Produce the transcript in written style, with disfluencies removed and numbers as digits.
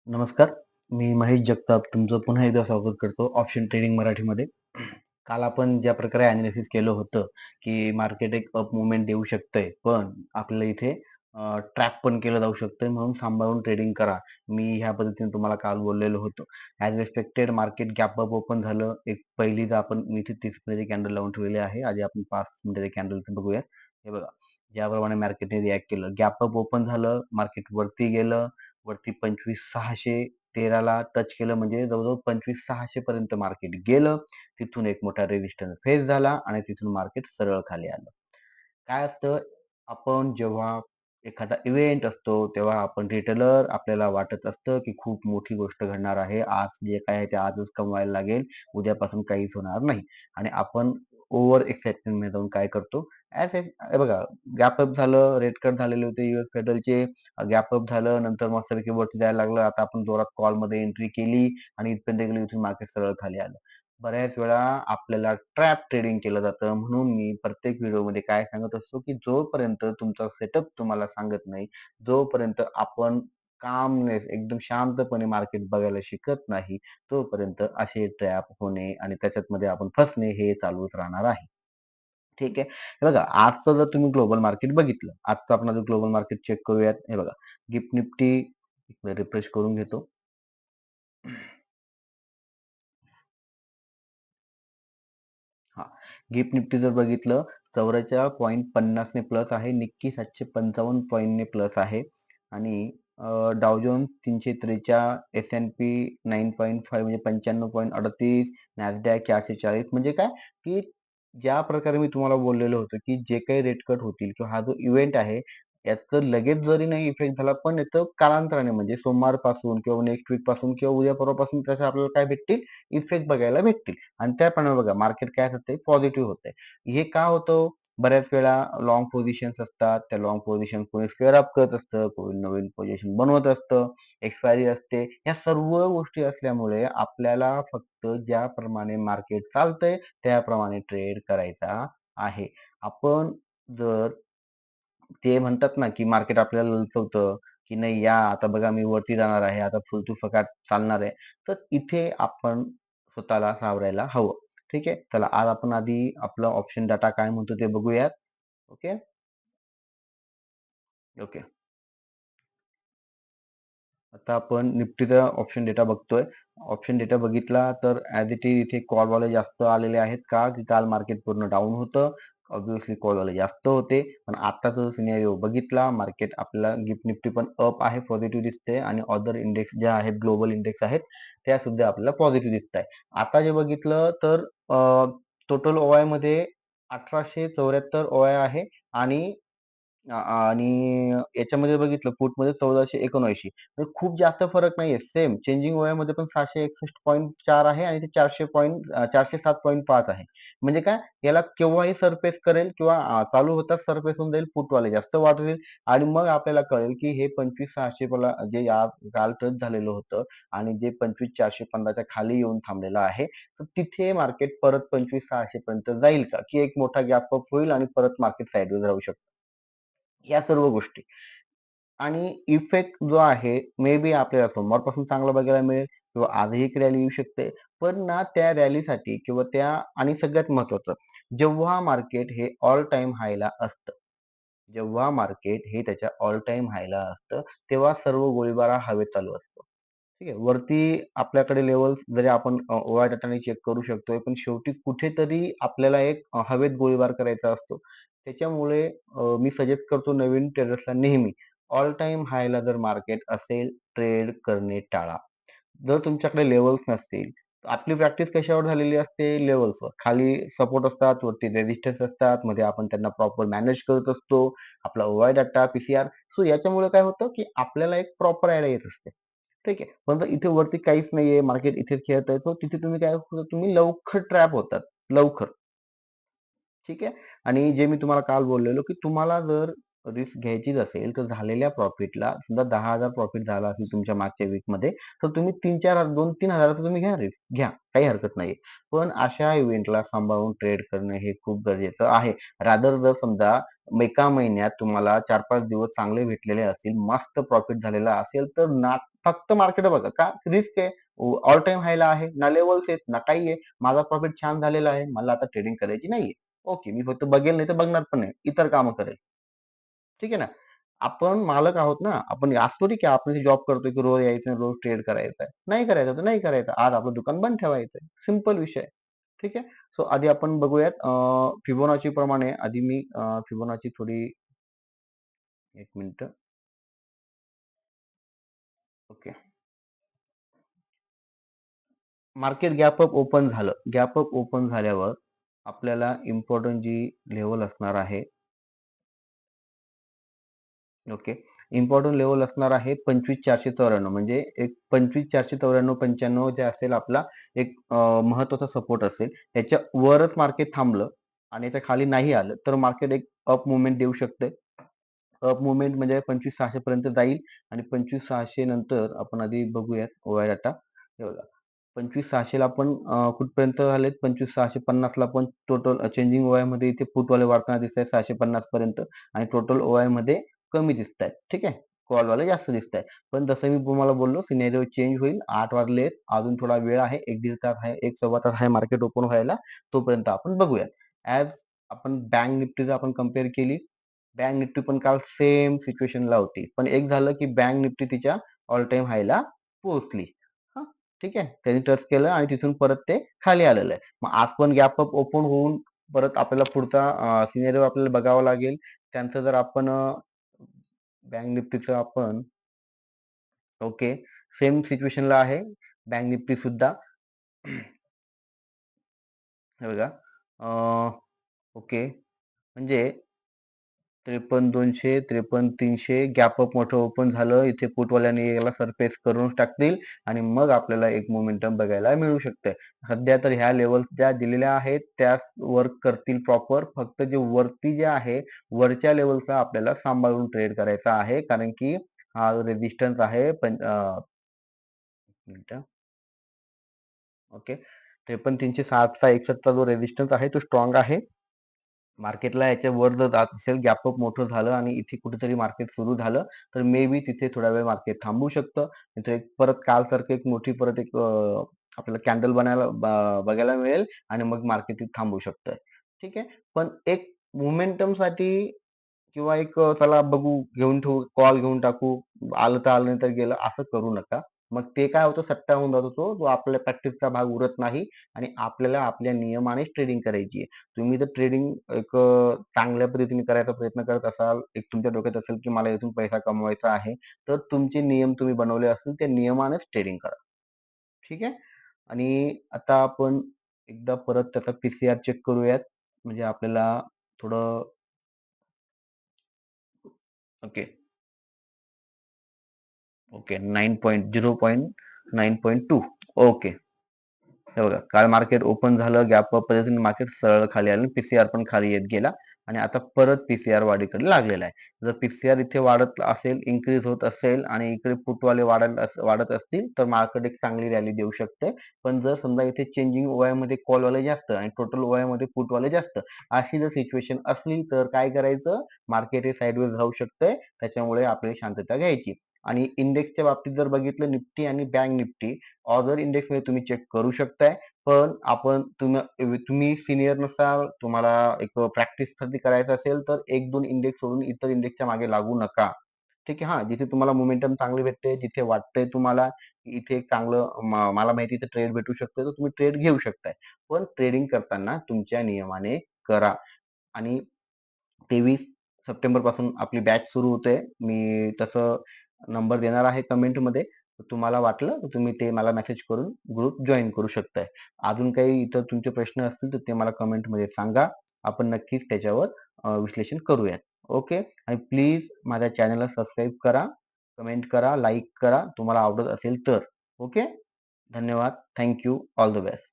नमस्कार. मी महेश जगताप तुमचं पुन्हा एकदा स्वागत करतो ऑप्शन ट्रेडिंग मराठीमध्ये. काल आपण ज्या प्रकारे अॅनालिसिस केलं होतं, की मार्केट एक अप मूव्हमेंट देऊ शकतंय, पण आपल्याला इथे ट्रॅप पण केलं जाऊ शकतंय म्हणून सांभाळून ट्रेडिंग करा. मी ह्या पद्धतीने तुम्हाला काल बोललेलो होतो. As expected market gap up open झालं. एक पहिली तर आपण मी इथे 30 मिनिटाचे कॅन्डल लावून ठेवलेले आहे. आधी आपण 5 मिनिटाचे कॅन्डल बघूयात. हे बघा, ज्याप्रमाणे मार्केटने रिएक्ट केलं. गॅप अप ओपन झालं, मार्केट वरती गेलं. वरती 25,613 ला टच केलं म्हणजे जवळजवळ 25,600 पर्यंत मार्केट गेलं. तिथून एक मोठा रेजिस्टन्स फेस झाला आणि तिथून मार्केट सरळ खाली आलं. काय असतं, आपण जेव्हा एखादा इव्हेंट असतो तेव्हा आपण रिटेलर आपल्याला वाटत असतं की खूप मोठी गोष्ट घडणार आहे. आज जे काय आहे ते आजच कमवायला लागेल. उद्यापासून काहीच होणार नाही. आणि आपण ओव्हर एक्साइटमेंटमध्ये जाऊन काय करतो, हे बघा, गॅप अप झालं, रेट कट झालेले होते युएस फेडरलचे. गॅप अप झालं, नंतर मस्तपैकी वरती जायला लागलं. आता आपण जोरात कॉलमध्ये एंट्री केली आणि इथपर्यंत गेली, इथून मार्केट सरळ खाली आलं. बऱ्याच वेळा आपल्याला ट्रॅप ट्रेडिंग केलं जातं. म्हणून मी प्रत्येक व्हिडिओमध्ये काय सांगत असतो, की जोपर्यंत तुमचा सेटअप तुम्हाला सांगत नाही, जोपर्यंत आपण कामनेस एकदम शांतपणे मार्केट बघायला शिकत नाही, तोपर्यंत असे ट्रॅप होणे आणि त्याच्यामध्ये आपण फसणे हे चालूच राहणार आहे. ठीक आहे. हे बघा, आजचं जर तुम्ही ग्लोबल मार्केट बघितलं, आजचं आपण जर ग्लोबल मार्केट चेक करूयात. हे बघा, गिफ्ट निफ्टी रिफ्रेश करून घेतो. हां. गिफ्ट निफ्टी जर बघितलं, 44.50 ने प्लस आहे. निफ्टी 755 पॉइंटने प्लस आहे आणि डाव जोन्स 303, S&P 9.5 म्हणजे 95.38, नॅसडॅक 440 म्हणजे काय, की ज्या प्रकारे मी तुम्हाला बोललेलो होतो, की जे काही रेट कट होतील किंवा हा जो इव्हेंट आहे, याचं लगेच जरी नाही इफेक्ट झाला, पण याचं कालांतराने म्हणजे सोमवारपासून किंवा नेक्स्ट वीकपासून किंवा उद्या परवापासून त्याचे आपल्याला काय भेटतील, इफेक्ट बघायला भेटतील. आणि त्याप्रमाणे बघा मार्केट काय होतंय, पॉझिटिव्ह होतंय. हे का होतं? बऱ्याच वेळा लाँग पोझिशन्स असतात. त्या लाँग पोझिशन कोणी स्क्वेअर अप करत असतं, कोणी नवीन पोझिशन बनवत असतं, एक्सपायरी असते. या सर्व गोष्टी असल्यामुळे आपल्याला फक्त ज्याप्रमाणे मार्केट चालतंय त्याप्रमाणे ट्रेड करायचा आहे. आपण जर ते म्हणतात ना, की मार्केट आपल्याला ललचवतं, की नाही या आता बघा मी वरती जाणार आहे, आता फुल टू फकाट चालणार आहे. तर इथे आपण स्वतःला सावरायला हवं. ठीक आहे. चला, आज आपण आधी आपला ऑप्शन डाटा काय म्हणतो ते बघूयात. ओके. ओके. आता आपण निफ्टीचा ऑप्शन डेटा बघतोय. ऑप्शन डेटा बघितला तर ॲज इट इज इथे कॉलवाले जास्त आलेले आहेत. का? की काल मार्केट पूर्ण डाऊन होतं. ऑब्व्हियसली कॉलवाले जास्त होते. पण आत्ताचा जो सिनेरिओ बघितला, मार्केट आपल्याला गिफ्ट निफ्टी पण अप आहे, पॉझिटिव्ह दिसते आणि अदर इंडेक्स ज्या आहेत, ग्लोबल इंडेक्स आहेत, त्या सुद्धा आपल्याला पॉझिटिव्ह दिसताय. आता जे बघितलं तर टोटल ओआयमध्ये 1874 ओआय आहे आणि आणि याच्यामध्ये बघितलं पुटमध्ये 1479. म्हणजे खूप जास्त फरक नाहीये. सेम चेंजिंग ओव्हरमध्ये पण 761.4 आहे आणि ते 407.5 आहे. म्हणजे काय, याला केव्हाही सरफेस करेल किंवा चालू होताच सरफेस होऊन जाईल. पुटवाले जास्त वाढतील आणि मग आपल्याला कळेल की हे 25,600 ला जे काल टच झालेलं होतं आणि जे 25,415 च्या खाली येऊन थांबलेलं आहे. तर तिथे मार्केट परत 25,600 पर्यंत जाईल का? की एक मोठा गॅप अप होईल आणि परत मार्केट साइडवेज राहू शकतं. या सर्व गोष्टी आणि इफेक्ट जो आहे, मे बी आपल्याला सोमवारपासून चांगला बघायला मिळेल किंवा आजही एक रॅली येऊ शकते. पण ना त्या रॅलीसाठी किंवा त्या आणि सगळ्यात महत्त्वाचं, जेव्हा मार्केट हे ऑल टाईम हायला असतं, जेव्हा मार्केट हे त्याच्या ऑल टाईम हायला असतं, तेव्हा सर्व गोळीबार हा हवेत चालू असतो. ठीक आहे. वरती आपल्याकडे लेव्हल्स जरी आपण ओव्हर डाटाने चेक करू शकतोय, पण शेवटी कुठेतरी आपल्याला एक हवेत गोळीबार करायचा असतो. त्याच्यामुळे मी सजेस्ट करतो नवीन ट्रेडर्सला नेहमी ऑल टाईम हायला जर मार्केट असेल, ट्रेड करणे टाळा. जर तुमच्याकडे लेव्हल्स नसतील, आपली प्रॅक्टिस कशावर झालेली असते? लेव्हल्सवर. खाली सपोर्ट असतात, वरती रेझिस्टन्स असतात, मध्ये आपण त्यांना प्रॉपर मॅनेज करत असतो. आपला ओआय डाटा, पीसीआर. सो याच्यामुळे काय होतं, की आपल्याला एक प्रॉपर आयडिया येत असते. ठीक आहे. पण जर इथे वरती काहीच नाहीये, मार्केट इथेच खेळतंय, सो तिथे तुम्ही काय होतं, तुम्ही लवकर ट्रॅप होतात. लवकर. ठीक आहे. आणि जे मी तुम्हाला काल बोललेलो, की तुम्हाला जर रिस्क घ्यायचीच असेल, तर झालेल्या प्रॉफिटला समजा 10,000 प्रॉफिट झाला असेल तुमच्या मागच्या वीकमध्ये, तर तुम्ही 3-4 2,000-3,000 तुम्ही घ्या रिस्क घ्या. काही हरकत नाहीये. पण अशा इव्हेंटला सांभाळून ट्रेड करणं हे खूप गरजेचं आहे. रादर जर समजा एका महिन्यात तुम्हाला 4-5 दिवस चांगले भेटलेले असतील, मस्त प्रॉफिट झालेला असेल, तर फक्त मार्केट बघा. का रिस्क आहे. ऑल टाईम हायला आहे. ना लेव्हल्स आहेत, ना काही आहे. माझा प्रॉफिट छान झालेला आहे. मला आता ट्रेडिंग करायची नाहीये. ओके. मी फक्त बघेल नाही तर बघणार पण नाही. इतर कामं करेल. ठीक आहे ना. आपण मालक आहोत ना. आपण असं थोडी की आपण जॉब करतोय की रोज यायचं रोज ट्रेड करायचा आहे. नाही करायचं तर नाही करायचं. आज आपलं दुकान बंद ठेवायचंय. सिंपल विषय. ठीक आहे. सो आधी आपण बघूयात फिबोनाची प्रमाणे आधी मी फिबोनाची थोडी 1 minute. Okay. Market gap up open झालं. गॅप अप ओपन झाल्यावर आपल्याला इम्पोर्टंट जी लेव्हल असणार आहे. ओके. इम्पोर्टंट लेव्हल असणार आहे 25,494 म्हणजे एक 25,494-95 जे असेल आपला एक महत्त्वाचा सपोर्ट असेल. त्याच्या वरच मार्केट थांबलं आणि याच्या खाली नाही आलं, तर मार्केट एक अप मूव्हमेंट देऊ शकते. अप मूव्हमेंट म्हणजे 25,600 पर्यंत जाईल आणि 25,600 नंतर आपण आधी बघूयात ओआय डाटा. हे बघा 25,600 ला आपण कुठपर्यंत आलेत 25,650 ला पण टोटल चेंजिंग ओआय मध्ये इथे पुटवाले वाढताना दिसत आहेत 650 पर्यंत आणि टोटल ओआय मध्ये कमी दिसत आहेत. ठीक आहे. कॉलवाले जास्त दिसत आहेत. पण जसं मी तुम्हाला बोललो सिनेरिओ चेंज होईल. 8 वाजलेत. अजून थोडा वेळ आहे. 1-1.5 तास आहे. 1 सव्वा तास आहे मार्केट ओपन व्हायला. तोपर्यंत आपण बघूया. ॲज आपण बँक निफ्टीचं आपण कंपेअर केली. बँक निफ्टी पण काल सेम सिच्युएशनला होती. पण एक झालं की बँक निफ्टी तिच्या ऑल टाईम हायला पोहोचली. हां, ठीक आहे. त्यांनी टच केलं आणि तिथून परत ते खाली आलेलं आहे. मग आज पण गॅप अप ओपन होऊन परत आपल्याला पुढचा सिनेरिओ आपल्याला बघावा लागेल. त्यांचं जर आपण बँक निफ्टीचं आपण ओके. सेम सिच्युएशनला आहे. बँक निफ्टी सुद्धा. हे बघा. ओके. म्हणजे 53,200, 53,300 गॅप अप मोठं ओपन झालं. इथे पुटवाल्याने याला सरफेस करून टाकतील आणि मग आपल्याला एक मोमेंटम बघायला मिळू शकतंय. सध्या तर ह्या लेव्हल्स ज्या दिलेल्या आहेत त्या वर्क करतील प्रॉपर. फक्त जे वरती जे आहे, वरच्या लेव्हलचा आपल्याला सांभाळून ट्रेड करायचा आहे. कारण की हा रेझिस्टन्स आहे मिनिटं. ओके. 53,360चा 61चा जो रेझिस्टन्स आहे तो स्ट्राँग आहे. मार्केटला याच्या वर जर जात असेल, गॅप अप मोठं झालं आणि इथे कुठेतरी मार्केट सुरू झालं, तर मे बी तिथे थोडा वेळ मार्केट थांबू शकतं. तिथे एक परत कालसारखी एक मोठी परत एक आपल्याला कॅन्डल बघायला मिळेल आणि मग मार्केट तिथे थांबू शकतंय. ठीक आहे. पण एक मोमेंटमसाठी किंवा एक चला बघू, घेऊन ठेवू, कॉल घेऊन टाकू, आलं तर आलं, नाही तर गेलं, असं करू नका. मग ते काय होतं सट्टा होऊन जातो तो, जो आपल्या प्रॅक्टिसचा भाग उरत नाही आणि आपल्याला आपल्या नियमानेच ट्रेडिंग करायची आहे. तुम्ही जर ट्रेडिंग एक चांगल्या पद्धतीने करायचा प्रयत्न करत असाल, एक तुमच्या डोक्यात असेल की मला इथून पैसा कमवायचा आहे, तर तुमचे नियम तुम्ही बनवले असतील, त्या नियमानेच ट्रेडिंग करा. ठीक आहे? आणि आता आपण एकदा परत त्याचा पी-सी-आर चेक करूयात. म्हणजे आपल्याला थोडं ओके. ओके. 0.9.2 ओके. हे बघा काल मार्केट ओपन झालं, गॅप अप पद्धतीने मार्केट सरळ खाली आलं, पीसीआर पण खाली येत गेला आणि आता परत पीसीआर वाढीकडे लागलेला आहे. जर पीसीआर इथे वाढत असेल, इन्क्रीज होत असेल आणि इकडे पुटवाले वाढत असतील, तर मार्केट एक चांगली रॅली देऊ शकते. पण जर समजा इथे चेंजिंग ओआय मध्ये कॉलवाले जास्त आणि टोटल ओआय मध्ये पुटवाले जास्त, अशी जर सिच्युएशन असली तर काय करायचं? मार्केट हे साइडवेज राहू शकतंय. त्याच्यामुळे आपल्याला शांतता घ्यायची. आणि इंडेक्सच्या बाबतीत जर बघितलं निफ्टी आणि बँक निफ्टी ऑदर इंडेक्समध्ये तुम्ही चेक करू शकताय. पण तुम्ही सीनियर नसाल, तुम्हाला एक प्रॅक्टिससाठी करायचं असेल, तर 1-2 इंडेक्स सोडून इतर इंडेक्सच्या मागे लागू नका. ठीक आहे. हां, जिथे तुम्हाला मोमेंटम चांगली भेटते, जिथे वाटतंय तुम्हाला की इथे एक चांगलं मला माहिती इथे ट्रेड भेटू शकते, तर तुम्ही ट्रेड घेऊ शकताय. पण ट्रेडिंग करताना तुमच्या नियमाने करा. आणि 23 सप्टेंबर पासून आपली बॅच सुरू होते. मी तसं नंबर देणार आहे कमेंटमध्ये. तुम्हाला वाटलं तर तुम्ही ते मला मेसेज करून ग्रुप जॉइन करू शकताय. अजून काही इतर तुमचे प्रश्न असतील तर ते मला कमेंटमध्ये सांगा. आपण नक्कीच त्याच्यावर विश्लेषण करूयात. ओके. आणि प्लीज माझ्या चॅनलला सबस्क्राईब करा, कमेंट करा, लाईक करा तुम्हाला आवडत असेल तर. ओके. धन्यवाद. Thank you. All the best.